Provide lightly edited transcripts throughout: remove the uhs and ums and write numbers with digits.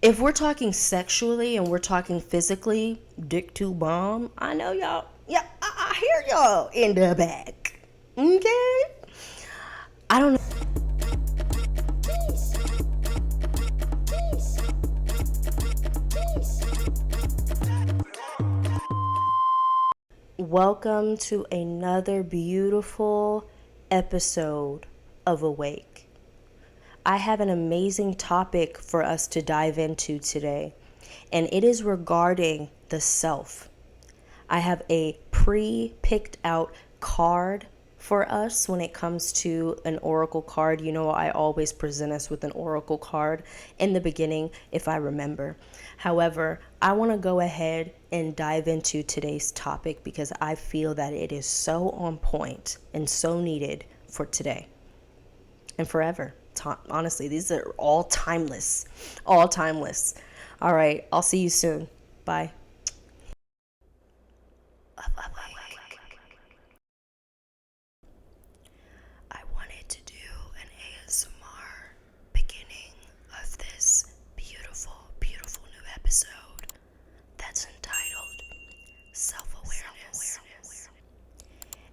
If we're talking sexually and we're talking physically, dick to bomb, I know y'all. Yeah, I hear y'all in the back. Okay? I don't know. Welcome to another beautiful episode of Awake. I have an amazing topic for us to dive into today, and it is regarding the self. I have a pre-picked out card for us when it comes to an oracle card. You know, I always present us with an oracle card in the beginning if I remember. However, I want to go ahead and dive into today's topic because I feel that it is so on point and so needed for today and forever. Honestly, these are all timeless. All timeless. All right, I'll see you soon. Bye. I wanted to do an ASMR beginning of this beautiful, beautiful new episode that's entitled Self-Awareness.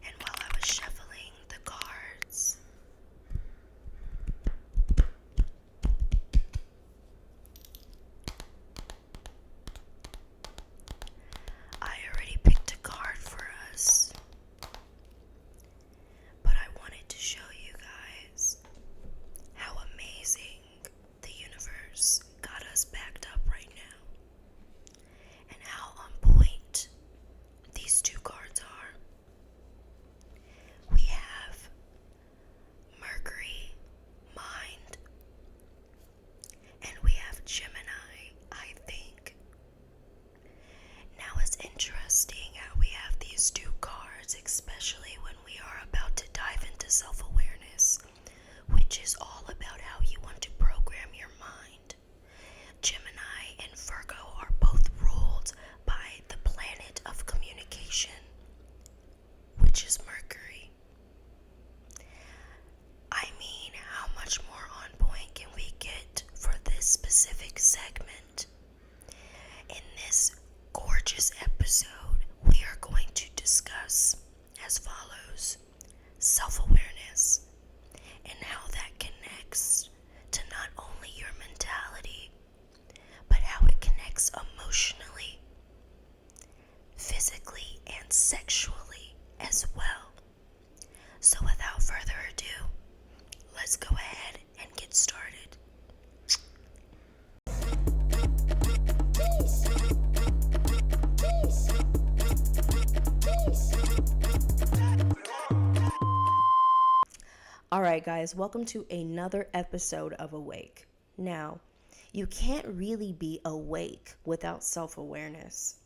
And while I was shuffling the cards, I already picked a card for us, but I wanted to show you guys how amazing the universe got us backed up right now and how on point these two cards are. We have Mercury, mind, and we have Gemini, I think. Now it's interesting how we have these two cards, especially when we are about to dive into self-awareness, which is all about how you want to program your mind. Gemini and Virgo are both ruled by the planet of communication, which is Mercury. I mean, how much more on point can we get for this specific segment? In this gorgeous episode, we are going to discuss as follows: self-awareness and how that connects to not only your mentality, but how it connects emotionally, physically, and sexually as well. So without further ado, let's go ahead and get started. All right, guys, welcome to another episode of Awake. Now, you can't really be awake without self-awareness.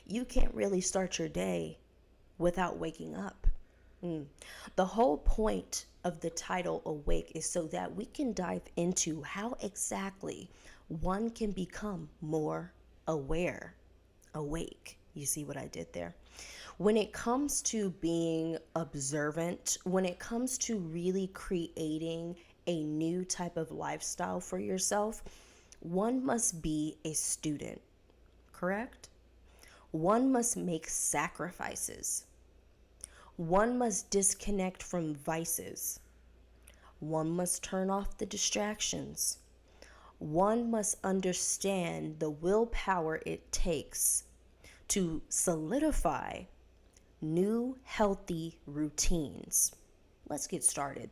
You can't really start your day without waking up. The whole point of the title Awake is so that we can dive into how exactly one can become more aware, awake. You see what I did there? When it comes to being observant, when it comes to really creating a new type of lifestyle for yourself, one must be a student, correct? One must make sacrifices. One must disconnect from vices. One must turn off the distractions. One must understand the willpower it takes to solidify new healthy routines. Let's get started.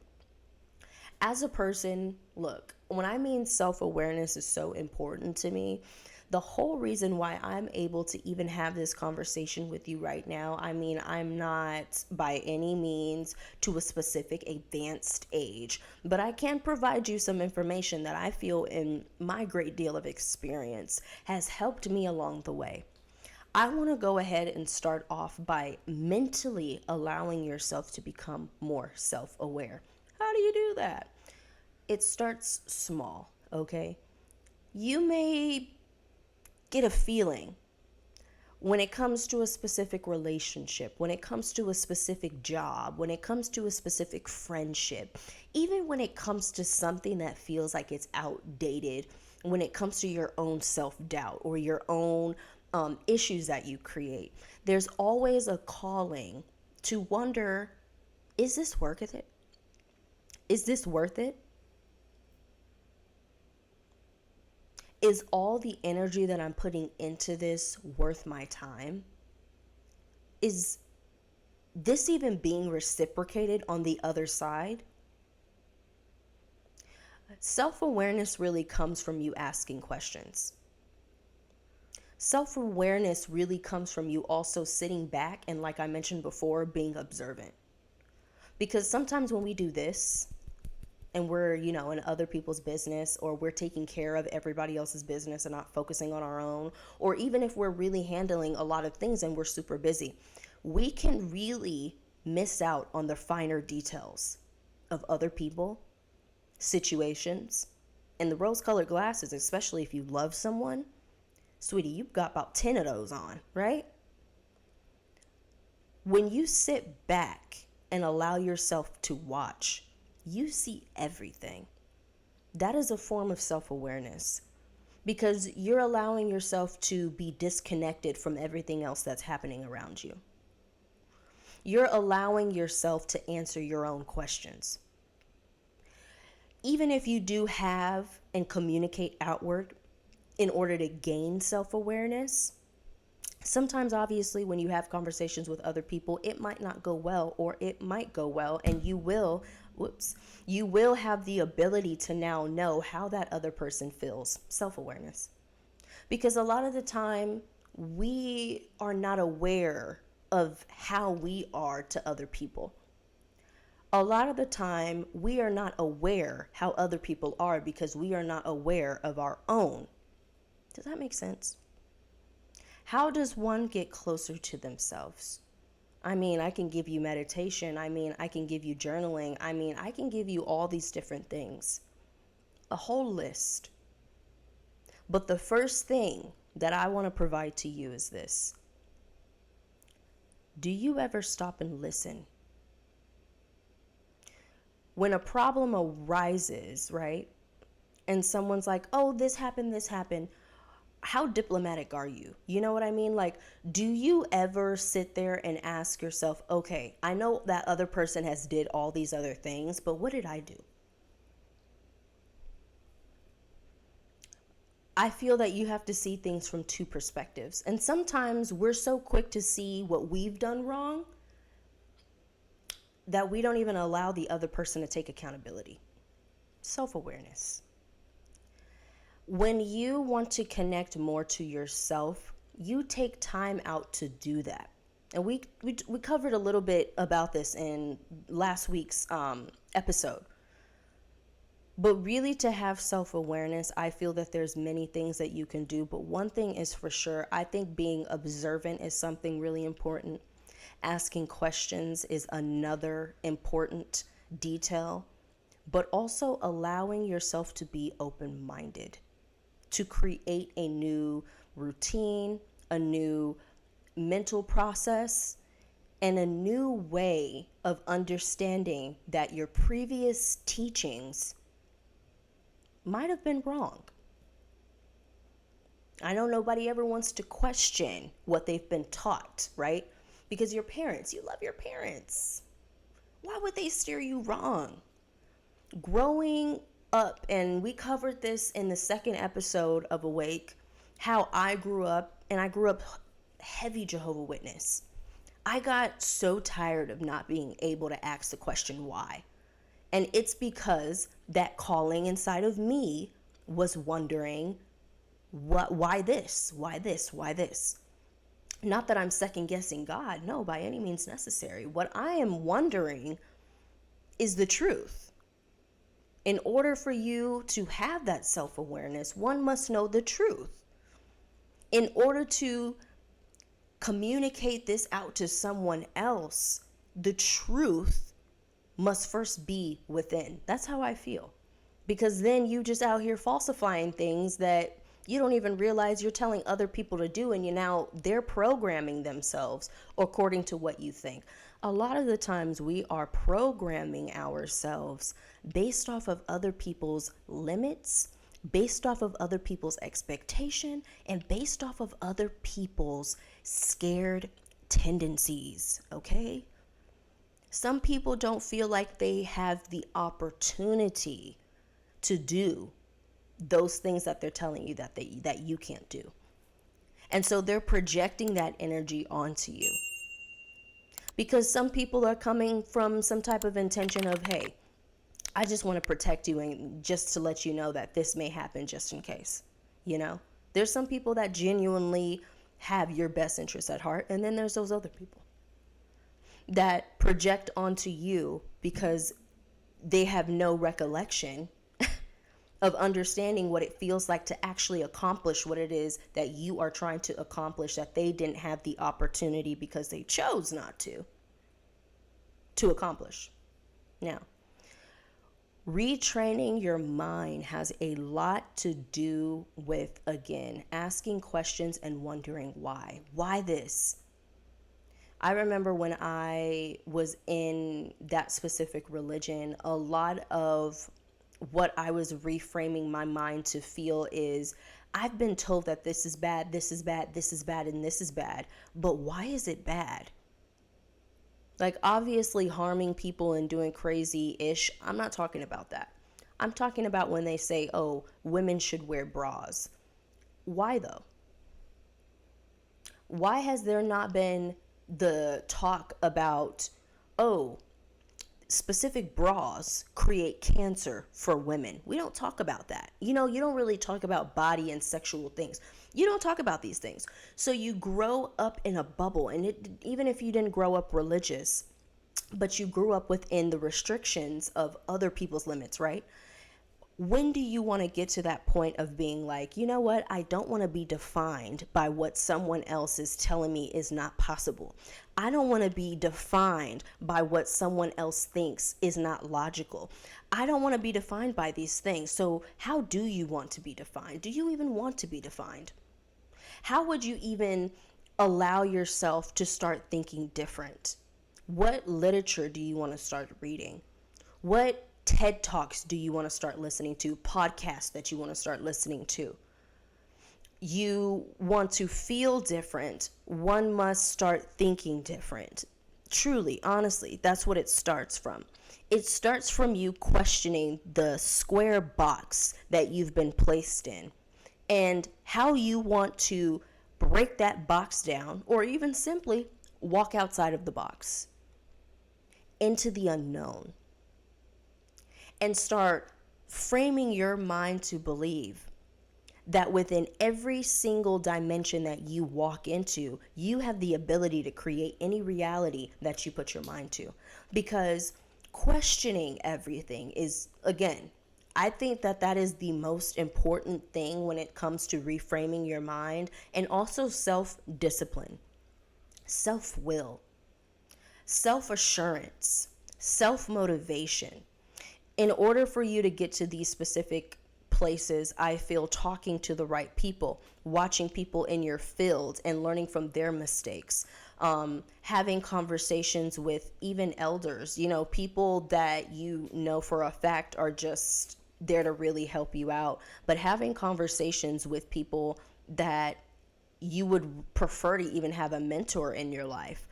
As a person, look, when I mean self-awareness is so important to me, the whole reason why I'm able to even have this conversation with you right now, I mean, I'm not by any means to a specific advanced age, but I can provide you some information that I feel in my great deal of experience has helped me along the way. I want to go ahead and start off by mentally allowing yourself to become more self-aware. How do you do that? It starts small, okay? You may get a feeling when it comes to a specific relationship, when it comes to a specific job, when it comes to a specific friendship, even when it comes to something that feels like it's outdated when it comes to your own self-doubt or your own issues that you create. There's always a calling to wonder, is this worth it? Is this worth it? Is all the energy that I'm putting into this worth my time? Is this even being reciprocated on the other side? Self-awareness really comes from you asking questions. Self-awareness really comes from you also sitting back and, like I mentioned before, being observant. Because sometimes when we do this and we're, in other people's business, or we're taking care of everybody else's business and not focusing on our own, or even if we're really handling a lot of things and we're super busy, we can really miss out on the finer details of other people, situations, and the rose-colored glasses, especially if you love someone. Sweetie, you've got about 10 of those on, right? When you sit back and allow yourself to watch, you see everything. That is a form of self-awareness, because you're allowing yourself to be disconnected from everything else that's happening around you. You're allowing yourself to answer your own questions. Even if you do have and communicate outward in order to gain self-awareness, sometimes obviously when you have conversations with other people, it might not go well, or it might go well, and you will have the ability to now know how that other person feels. Self-awareness. Because a lot of the time we are not aware of how we are to other people. A lot of the time we are not aware how other people are because we are not aware of our own. Does that make sense? How does one get closer to themselves? I mean, I can give you meditation. I mean, I can give you journaling. I mean, I can give you all these different things, a whole list. But the first thing that I want to provide to you is this. Do you ever stop and listen? When a problem arises, right? And someone's like, oh, this happened. How diplomatic are you? You know what I mean? Like, do you ever sit there and ask yourself, okay, I know that other person has did all these other things, but what did I do? I feel that you have to see things from two perspectives. And sometimes we're so quick to see what we've done wrong that we don't even allow the other person to take accountability. Self-awareness. When you want to connect more to yourself, you take time out to do that. And we covered a little bit about this in last week's episode. But really, to have self-awareness, I feel that there's many things that you can do. But one thing is for sure, I think being observant is something really important. Asking questions is another important detail. But also allowing yourself to be open-minded, to create a new routine, a new mental process, and a new way of understanding that your previous teachings might have been wrong. I know nobody ever wants to question what they've been taught, right? Because your parents, you love your parents. Why would they steer you wrong? Growing up, and we covered this in the second episode of Awake, how I grew up, and I grew up heavy Jehovah's Witness. I got so tired of not being able to ask the question why. And it's because that calling inside of me was wondering, why this? Why this? Why this? Not that I'm second guessing God, no, by any means necessary. What I am wondering is the truth. In order for you to have that self-awareness, one must know the truth. In order to communicate this out to someone else, the truth must first be within. That's how I feel. Because then you just out here falsifying things that you don't even realize you're telling other people to do, and they're programming themselves according to what you think. A lot of the times we are programming ourselves based off of other people's limits, based off of other people's expectation and based off of other people's scared tendencies, okay? Some people don't feel like they have the opportunity to do those things that they're telling you that you can't do. And so they're projecting that energy onto you. Because some people are coming from some type of intention of, hey, I just want to protect you and just to let you know that this may happen just in case. You know, there's some people that genuinely have your best interests at heart, and then there's those other people that project onto you because they have no recollection of understanding what it feels like to actually accomplish what it is that you are trying to accomplish, that they didn't have the opportunity because they chose not to accomplish. Now, retraining your mind has a lot to do with, again, asking questions and wondering why. Why this? I remember when I was in that specific religion, a lot of what I was reframing my mind to feel is, I've been told that this is bad, this is bad, this is bad, and this is bad. But why is it bad? Like, obviously, harming people and doing crazy-ish, I'm not talking about that. I'm talking about when they say, oh, women should wear bras. Why though? Why has there not been the talk about, oh, specific bras create cancer for women? We don't talk about that. You know, you don't really talk about body and sexual things. You don't talk about these things. So you grow up in a bubble, and even if you didn't grow up religious, but you grew up within the restrictions of other people's limits, right? When do you want to get to that point of being like, you know what, I don't want to be defined by what someone else is telling me is not possible. I don't want to be defined by what someone else thinks is not logical. I don't want to be defined by these things. So how do you want to be defined? Do you even want to be defined? How would you even allow yourself to start thinking different? What literature do you want to start reading? What TED Talks do you want to start listening to? Podcasts that you want to start listening to? You want to feel different. One must start thinking different. Truly, honestly, that's what it starts from. It starts from you questioning the square box that you've been placed in and how you want to break that box down, or even simply walk outside of the box into the unknown and start framing your mind to believe that within every single dimension that you walk into, you have the ability to create any reality that you put your mind to. Because questioning everything is, again, I think that is the most important thing when it comes to reframing your mind, and also self-discipline, self-will, self-assurance, self-motivation. In order for you to get to these specific places, I feel talking to the right people, watching people in your field and learning from their mistakes, having conversations with even elders, you know, people that you know for a fact are just there to really help you out, but having conversations with people that you would prefer to even have a mentor in your life.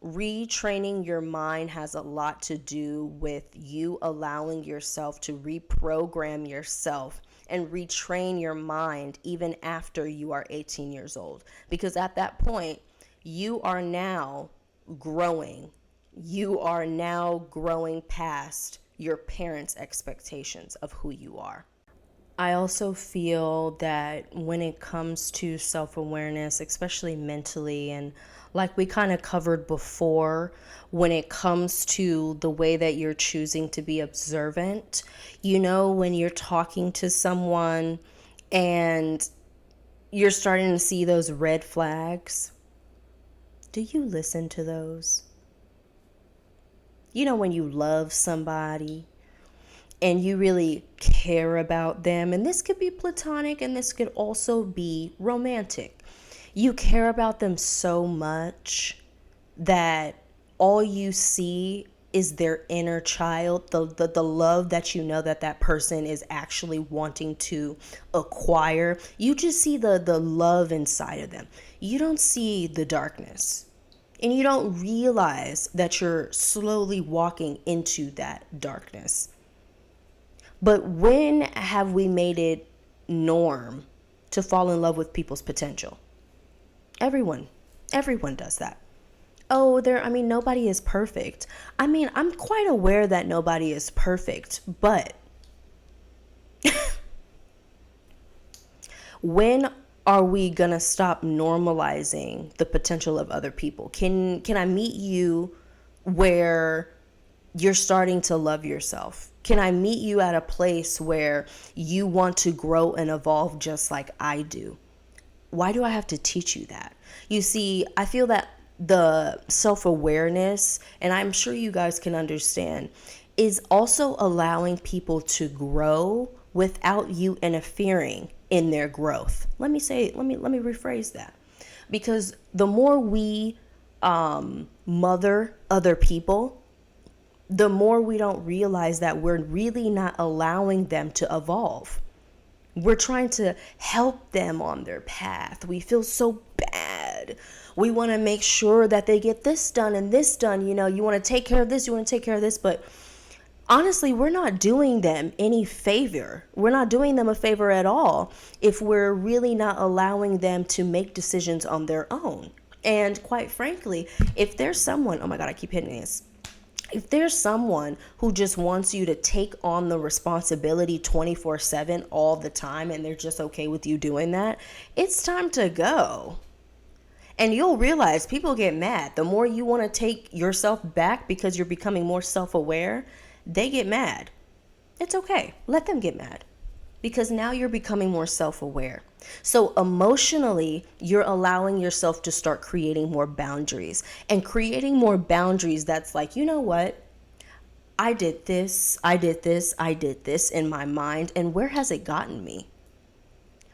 Retraining your mind has a lot to do with you allowing yourself to reprogram yourself and retrain your mind even after you are 18 years old. Because at that point, you are now growing. You are now growing past your parents' expectations of who you are. I also feel that when it comes to self-awareness, especially mentally, and like we kind of covered before, when it comes to the way that you're choosing to be observant, you know, when you're talking to someone and you're starting to see those red flags, do you listen to those? You know, when you love somebody and you really care about them, and this could be platonic and this could also be romantic. You care about them so much that all you see is their inner child, the love that you know that that person is actually wanting to acquire. You just see the love inside of them. You don't see the darkness. And you don't realize that you're slowly walking into that darkness. But when have we made it norm to fall in love with people's potential? Everyone does that. Oh, nobody is perfect. I'm quite aware that nobody is perfect, but when are we gonna stop normalizing the potential of other people? Can I meet you where you're starting to love yourself? Can I meet you at a place where you want to grow and evolve just like I do? Why do I have to teach you that? You see, I feel that the self-awareness, and I'm sure you guys can understand, is also allowing people to grow without you interfering in their growth. Let me rephrase that. Because the more we mother other people, the more we don't realize that we're really not allowing them to evolve. We're trying to help them on their path. We feel so bad. We want to make sure that they get this done and this done. You want to take care of this, you want to take care of this. But honestly, we're not doing them any favor. We're not doing them a favor at all if we're really not allowing them to make decisions on their own. And quite frankly, if there's someone, oh my God, I keep hitting this. If there's someone who just wants you to take on the responsibility 24/7 all the time and they're just okay with you doing that, it's time to go. And you'll realize people get mad. The more you want to take yourself back because you're becoming more self-aware, they get mad. It's okay. Let them get mad because now you're becoming more self-aware. So emotionally, you're allowing yourself to start creating more boundaries and creating more boundaries that's like, you know what? I did this in my mind, and where has it gotten me?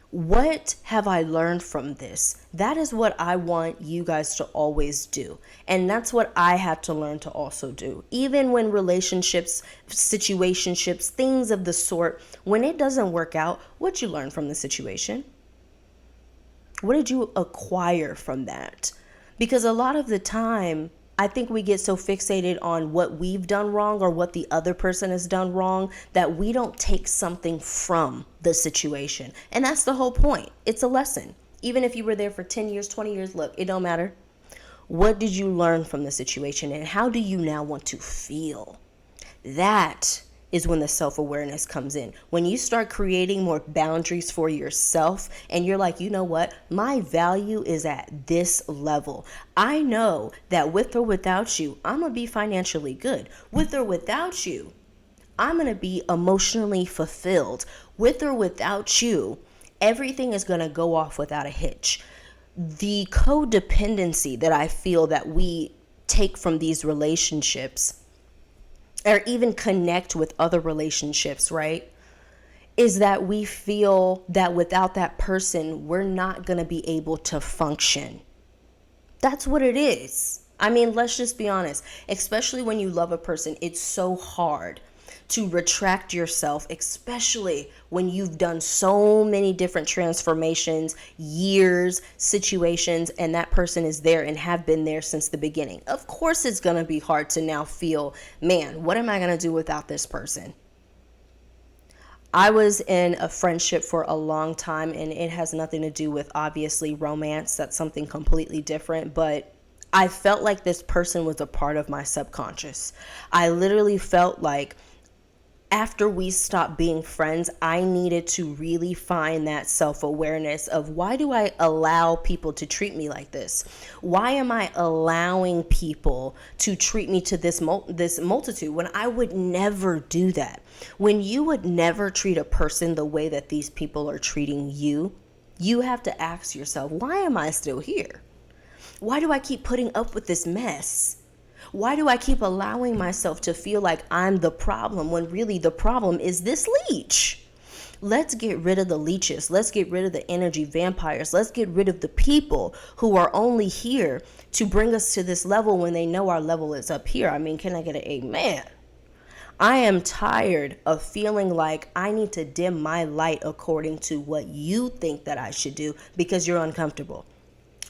What have I learned from this? That is what I want you guys to always do. And that's what I had to learn to also do. Even when relationships, situationships, things of the sort, when it doesn't work out, what'd you learn from the situation? What did you acquire from that? Because a lot of the time, I think we get so fixated on what we've done wrong or what the other person has done wrong that we don't take something from the situation. And that's the whole point. It's a lesson. Even if you were there for 10 years, 20 years, look, it don't matter. What did you learn from the situation and how do you now want to feel? That is when the self-awareness comes in. When you start creating more boundaries for yourself and you're like, you know what? My value is at this level. I know that with or without you, I'm going to be financially good. With or without you, I'm going to be emotionally fulfilled. With or without you, everything is going to go off without a hitch. The codependency that I feel that we take from these relationships or even connect with other relationships, right? Is that we feel that without that person, we're not going to be able to function. That's what it is. Let's just be honest. Especially when you love a person, it's so hard to retract yourself, especially when you've done so many different transformations, years, situations, and that person is there and have been there since the beginning. Of course, it's going to be hard to now feel, man, what am I going to do without this person? I was in a friendship for a long time, and it has nothing to do with obviously romance. That's something completely different, but I felt like this person was a part of my subconscious. I literally felt like after we stopped being friends, I needed to really find that self-awareness of why do I allow people to treat me like this? Why am I allowing people to treat me to this multitude when I would never do that? When you would never treat a person the way that these people are treating you, you have to ask yourself, why am I still here? Why do I keep putting up with this mess? Why do I keep allowing myself to feel like I'm the problem when really the problem is this leech? Let's get rid of the leeches. Let's get rid of the energy vampires. Let's get rid of the people who are only here to bring us to this level when they know our level is up here. I mean, can I get an amen? I am tired of feeling like I need to dim my light according to what you think that I should do because you're uncomfortable.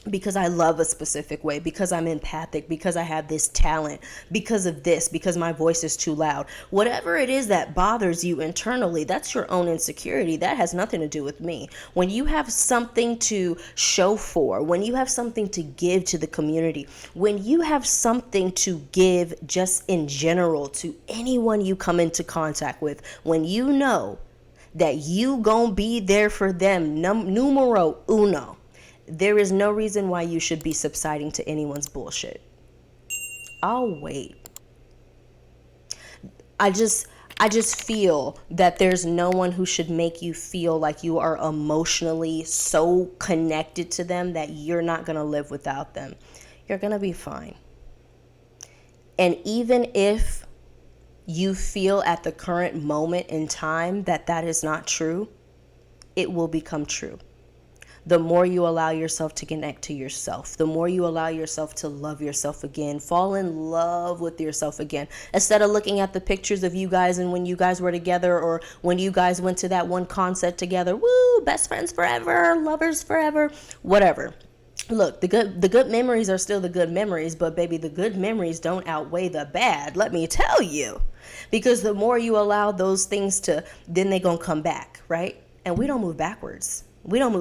Because I love a specific way, because I'm empathic, because I have this talent, because of this, because my voice is too loud. Whatever it is that bothers you internally, that's your own insecurity. That has nothing to do with me. When you have something to show for, when you have something to give to the community, when you have something to give just in general to anyone you come into contact with, when you know that you gonna be there for them, numero uno, there is no reason why you should be subsiding to anyone's bullshit. I'll wait. I just feel that there's no one who should make you feel like you are emotionally so connected to them that you're not going to live without them. You're going to be fine. And even if you feel at the current moment in time that that is not true, it will become true. The more you allow yourself to connect to yourself, the more you allow yourself to love yourself again, fall in love with yourself again, instead of looking at the pictures of you guys and when you guys were together or when you guys went to that one concert together, woo, best friends forever, lovers forever, whatever. Look, the good memories are still the good memories, but baby, the good memories don't outweigh the bad, let me tell you. Because the more you allow those things to, then they gonna come back, right? And we don't move backwards. We don't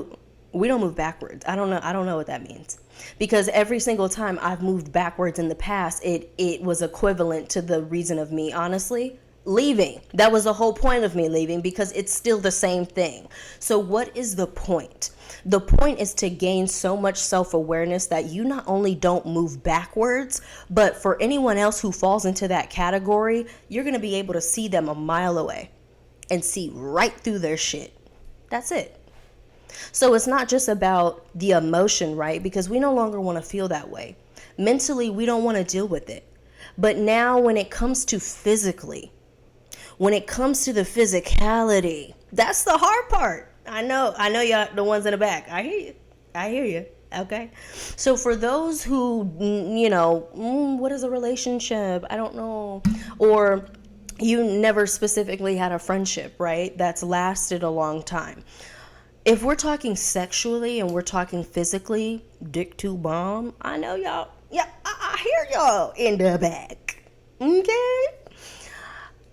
move backwards. I don't know what that means. Because every single time I've moved backwards in the past, it was equivalent to the reason of me, honestly, leaving. That was the whole point of me leaving, because it's still the same thing. So what is the point? The point is to gain so much self-awareness that you not only don't move backwards, but for anyone else who falls into that category, you're going to be able to see them a mile away and see right through their shit. That's it. So it's not just about the emotion, right? Because we no longer want to feel that way. Mentally, we don't want to deal with it. But now when it comes to physically, when it comes to the physicality, that's the hard part. I know y'all, the ones in the back. I hear you. Okay. So for those who, what is a relationship? I don't know. Or you never specifically had a friendship, right? That's lasted a long time. If we're talking sexually and we're talking physically, dick to bomb, I know y'all, yeah, I hear y'all in the back, okay?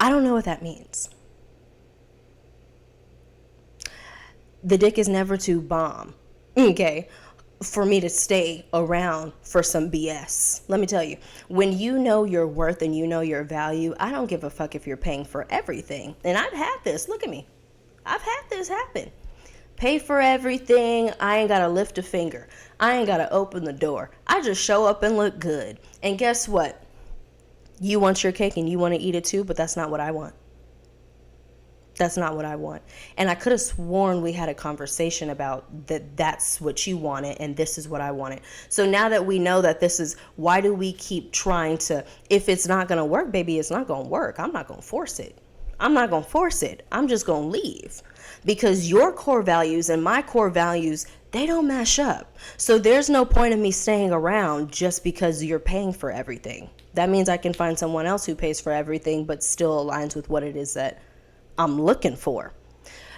I don't know what that means. The dick is never to bomb, okay, for me to stay around for some BS. Let me tell you, when you know your worth and you know your value, I don't give a fuck if you're paying for everything. And I've had this, look at me. I've had this happen. Pay for everything. I ain't got to lift a finger. I ain't got to open the door. I just show up and look good. And guess what? You want your cake and you want to eat it too, but that's not what I want. That's not what I want. And I could have sworn we had a conversation about that's what you wanted and this is what I wanted. So now that we know that this is, why do we keep trying to, if it's not going to work, baby, it's not going to work. I'm not going to force it. I'm not going to force it. I'm just going to leave. Because your core values and my core values, they don't mash up. So there's no point of me staying around just because you're paying for everything. That means I can find someone else who pays for everything but still aligns with what it is that I'm looking for.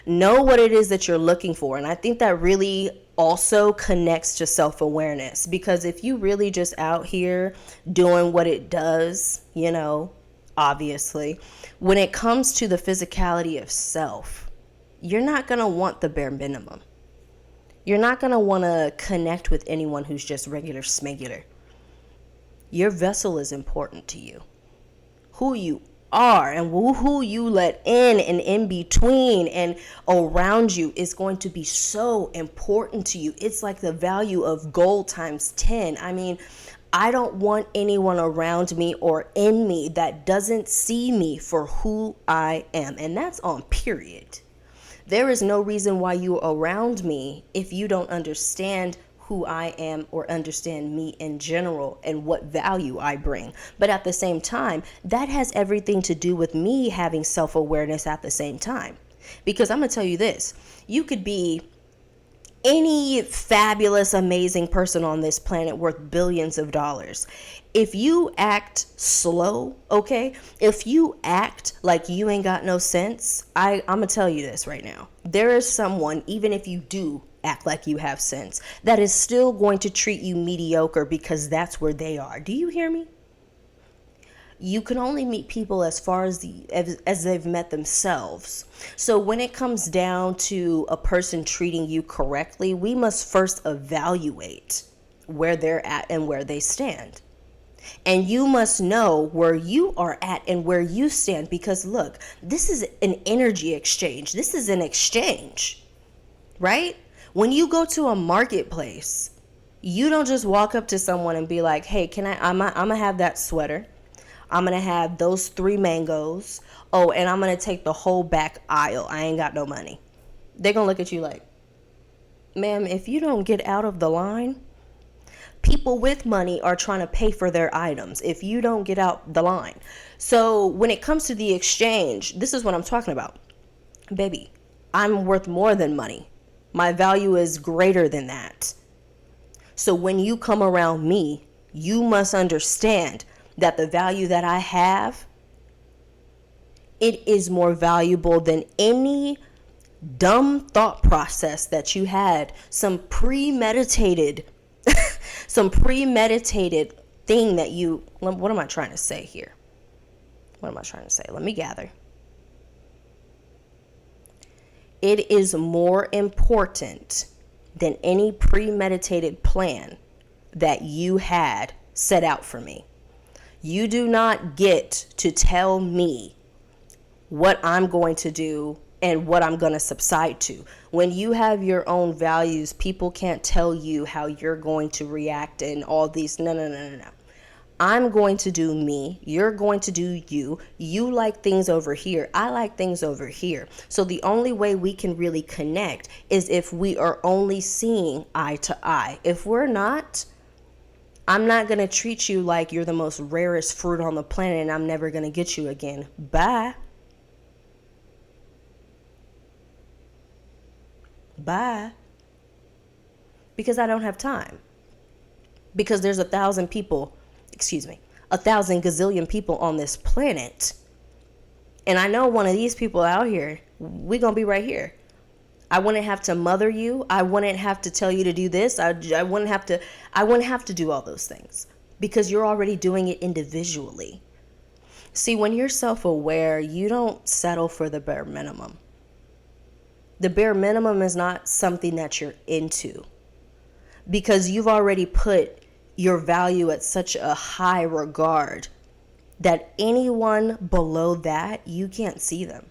Know what it is that you're looking for. And I think that really also connects to self-awareness. Because if you really just out here doing what it does, obviously, when it comes to the physicality of self, you're not going to want the bare minimum. You're not going to want to connect with anyone who's just regular smegular. Your vessel is important to you. Who you are and who you let in and in between and around you is going to be so important to you. It's like the value of gold times 10. I mean, I don't want anyone around me or in me that doesn't see me for who I am. And that's on period. There is no reason why you're around me if you don't understand who I am or understand me in general and what value I bring. But at the same time, that has everything to do with me having self-awareness at the same time. Because I'm going to tell you this, you could be any fabulous, amazing person on this planet worth billions of dollars. If you act slow, okay? If you act like you ain't got no sense, I'm going to tell you this right now. There is someone, even if you do act like you have sense, that is still going to treat you mediocre because that's where they are. Do you hear me? You can only meet people as far as they've met themselves. So when it comes down to a person treating you correctly, we must first evaluate where they're at and where they stand. And you must know where you are at and where you stand, because look, this is an energy exchange. This is an exchange, right? When you go to a marketplace, you don't just walk up to someone and be like, hey, I'm gonna have that sweater. I'm going to have those 3 mangoes. Oh, and I'm going to take the whole back aisle. I ain't got no money. They're going to look at you like, ma'am, if you don't get out of the line, people with money are trying to pay for their items if you don't get out the line. So when it comes to the exchange, this is what I'm talking about. Baby, I'm worth more than money. My value is greater than that. So when you come around me, you must understand that the value that I have, it is more valuable than any dumb thought process that you had, some premeditated thing that you, what am I trying to say here? What am I trying to say? Let me gather. It is more important than any premeditated plan that you had set out for me. You do not get to tell me what I'm going to do and what I'm going to subside to. When you have your own values, people can't tell you how you're going to react and all these. No. I'm going to do me. You're going to do you. You like things over here. I like things over here. So the only way we can really connect is if we are only seeing eye to eye. If we're not, I'm not going to treat you like you're the most rarest fruit on the planet and I'm never going to get you again. Bye. Bye. Because I don't have time. Because there's 1,000 gazillion people on this planet. And I know one of these people out here, we're going to be right here. I wouldn't have to mother you. I wouldn't have to tell you to do this. I wouldn't have to do all those things because you're already doing it individually. See, when you're self-aware, you don't settle for the bare minimum. The bare minimum is not something that you're into because you've already put your value at such a high regard that anyone below that, you can't see them.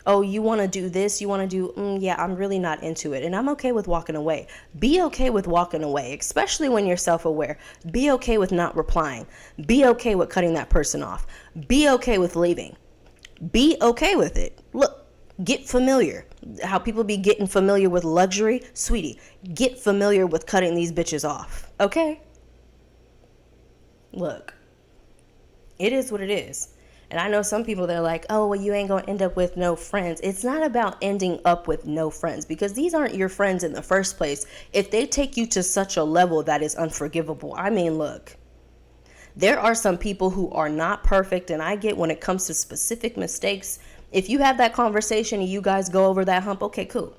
Oh, you want to do this? You want to do, yeah, I'm really not into it. And I'm okay with walking away. Be okay with walking away, especially when you're self-aware. Be okay with not replying. Be okay with cutting that person off. Be okay with leaving. Be okay with it. Look, get familiar. How people be getting familiar with luxury. Sweetie, get familiar with cutting these bitches off. Okay? Look, it is what it is. And I know some people that are like, oh, well, you ain't going to end up with no friends. It's not about ending up with no friends because these aren't your friends in the first place. If they take you to such a level that is unforgivable. I mean, look, there are some people who are not perfect. And I get when it comes to specific mistakes, if you have that conversation and you guys go over that hump, okay, cool.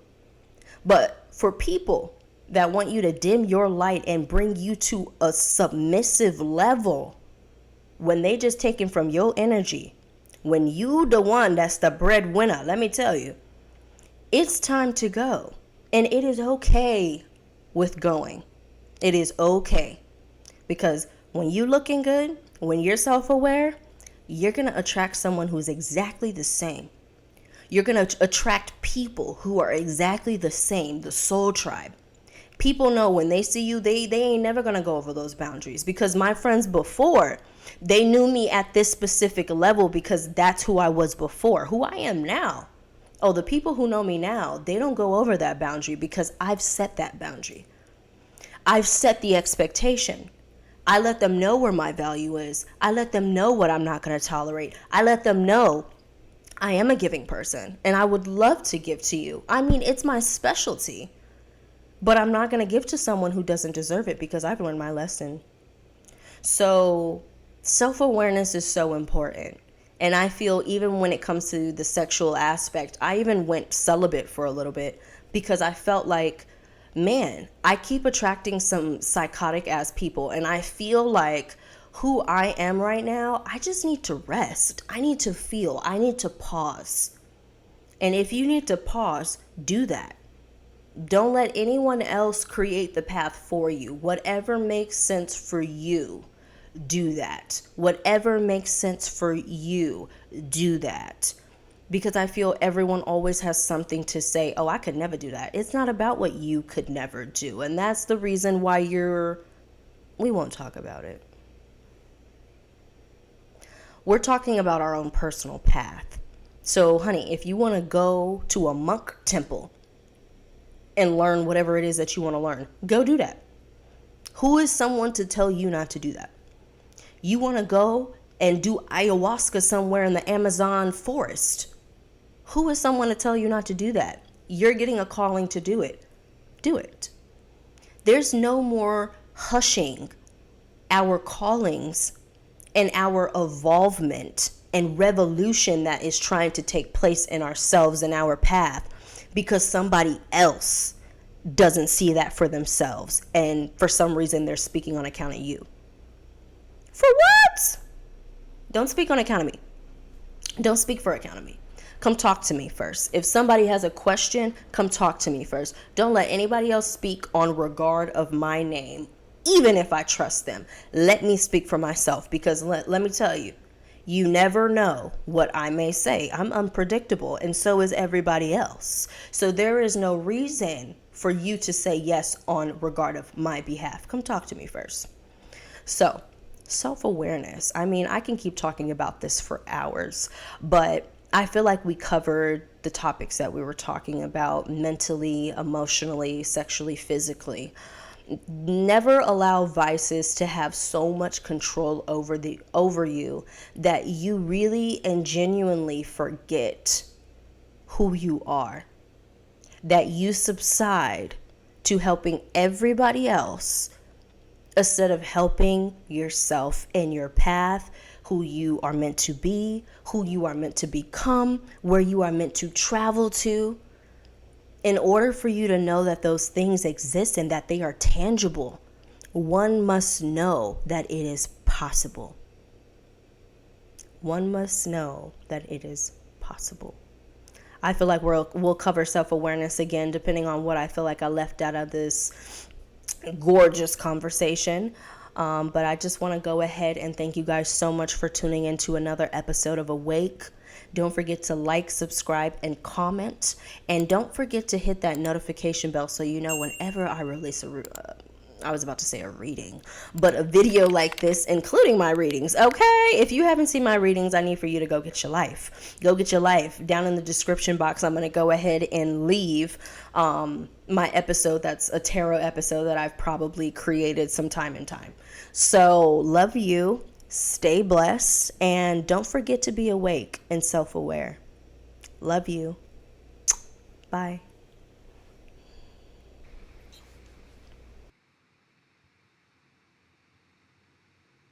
But for people that want you to dim your light and bring you to a submissive level, when they just taking from your energy, when you the one that's the breadwinner, let me tell you, it's time to go. And it is okay with going. It is okay. Because when you looking good, when you're self-aware, you're going to attract someone who's exactly the same. You're going to attract people who are exactly the same, the soul tribe. People know when they see you, they ain't never going to go over those boundaries. Because my friends before, they knew me at this specific level because that's who I was before. Who I am now. Oh, the people who know me now, they don't go over that boundary because I've set that boundary. I've set the expectation. I let them know where my value is. I let them know what I'm not going to tolerate. I let them know I am a giving person and I would love to give to you. I mean, it's my specialty. But I'm not going to give to someone who doesn't deserve it because I've learned my lesson. So self-awareness is so important. And I feel even when it comes to the sexual aspect, I even went celibate for a little bit because I felt like, man, I keep attracting some psychotic ass people. And I feel like who I am right now, I just need to rest. I need to feel. I need to pause. And if you need to pause, do that. Don't let anyone else create the path for you. Whatever makes sense for you, do that. Whatever makes sense for you, do that. Because I feel everyone always has something to say, oh, I could never do that. It's not about what you could never do. And that's the reason why we won't talk about it. We're talking about our own personal path. So, honey, if you want to go to a monk temple and learn whatever it is that you want to learn, go do that. Who is someone to tell you not to do that? You want to go and do ayahuasca somewhere in the Amazon forest. Who is someone to tell you not to do that? You're getting a calling to do it. Do it. There's no more hushing our callings and our evolvement and revolution that is trying to take place in ourselves and our path because somebody else doesn't see that for themselves. And for some reason, they're speaking on account of you. For what? Don't speak on account of me. Don't speak for account of me. Come talk to me first. If somebody has a question, come talk to me first. Don't let anybody else speak on regard of my name, even if I trust them. Let me speak for myself because let me tell you, you never know what I may say. I'm unpredictable, and so is everybody else. So there is no reason for you to say yes on regard of my behalf. Come talk to me first. So, self-awareness. I mean, I can keep talking about this for hours, but I feel like we covered the topics that we were talking about mentally, emotionally, sexually, physically. Never allow vices to have so much control over you that you really and genuinely forget who you are. That you subside to helping everybody else instead of helping yourself in your path, who you are meant to be, who you are meant to become, where you are meant to travel to. In order for you to know that those things exist and that they are tangible, one must know that it is possible. One must know that it is possible. I feel like we'll cover self-awareness again, depending on what I feel like I left out of this gorgeous conversation. But I just want to go ahead and thank you guys so much for tuning into another episode of Awake. Don't forget to like, subscribe, and comment. And don't forget to hit that notification bell so you know whenever I release I was about to say a reading, but a video like this, including my readings. Okay, if you haven't seen my readings, I need for you to go get your life. Go get your life. Down in the description box, I'm going to go ahead and leave my episode. That's a tarot episode that I've probably created some time in time. So love you. Stay blessed. And don't forget to be awake and self-aware. Love you. Bye.